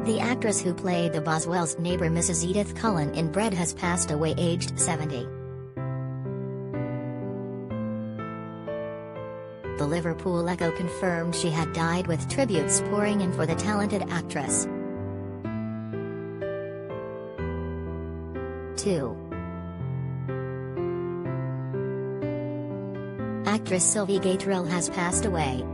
The actress who played the Boswells' neighbour Mrs Edith Cullen in Bread has passed away aged 70. The Liverpool Echo confirmed she had died, with tributes pouring in for the talented actress. 2. Actress Sylvie Gatrill has passed away.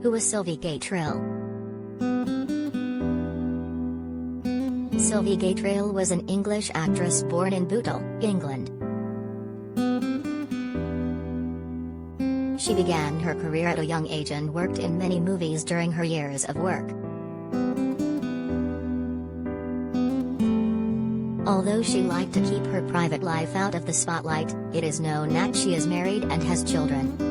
Who is Sylvie Gatrill? Sylvie Gatrill was an English actress born in Bootle, England. She began her career at a young age and worked in many movies during her years of work. Although she liked to keep her private life out of the spotlight, it is known that she is married and has children.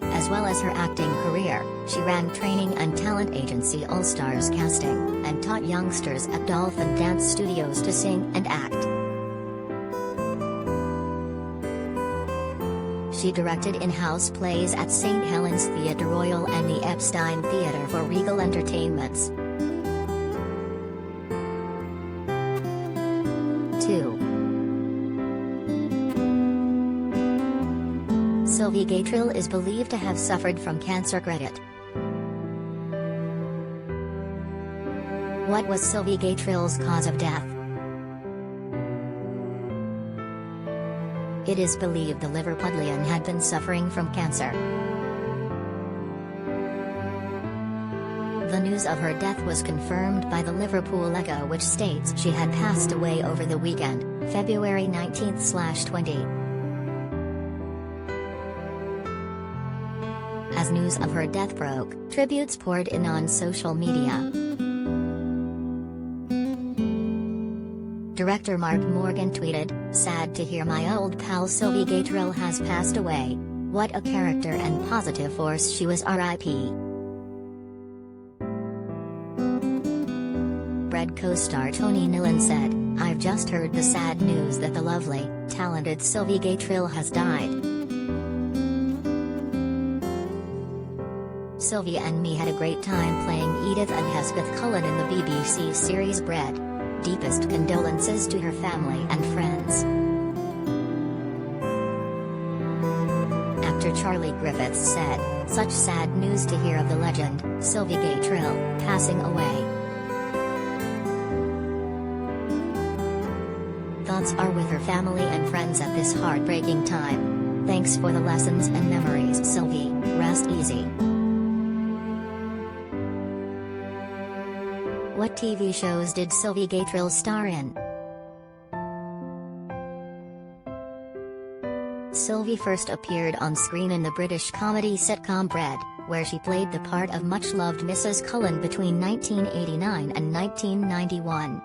As well as her acting career, she ran training and talent agency All Stars Casting, and taught youngsters at Dolphin Dance Studios to sing and act. She directed in-house plays at St. Helens Theatre Royal and the Epstein Theatre for Regal Entertainments. 2. Sylvie Gatrill is believed to have suffered from cancer. What was Sylvie Gatrill's cause of death? It is believed the Liverpudlian had been suffering from cancer. The news of her death was confirmed by the Liverpool Echo, which states she had passed away over the weekend, February 19/20. As news of her death broke, tributes poured in on social media. Director Mark Morgan tweeted, "Sad to hear my old pal Sylvie Gatrill has passed away. What a character and positive force she was, RIP." Bread co-star Tony Nillan said, "I've just heard the sad news that the lovely, talented Sylvie Gatrill has died. Sylvie and me had a great time playing Edith and Hesketh Cullen in the BBC series Bread. Deepest condolences to her family and friends." Actor Charlie Griffiths said, "Such sad news to hear of the legend, Sylvie Gatrill, passing away. Thoughts are with her family and friends at this heartbreaking time. Thanks for the lessons and memories, Sylvie, rest easy." What TV shows did Sylvie Gatrill star in? Sylvie first appeared on screen in the British comedy sitcom Bread, where she played the part of much-loved Mrs Cullen between 1989 and 1991.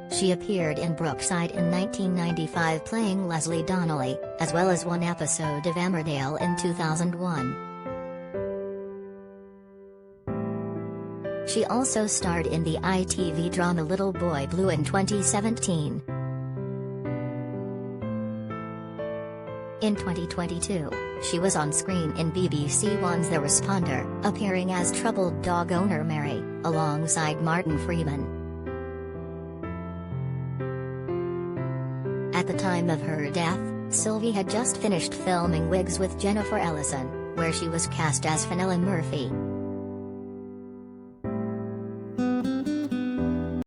She appeared in Brookside in 1995 playing Leslie Donnelly, as well as one episode of Emmerdale in 2001. She also starred in the ITV drama Little Boy Blue in 2017. In 2022, she was on screen in BBC One's The Responder, appearing as troubled dog owner Mary, alongside Martin Freeman. At the time of her death, Sylvie had just finished filming Wigs with Jennifer Ellison, where she was cast as Fenella Murphy.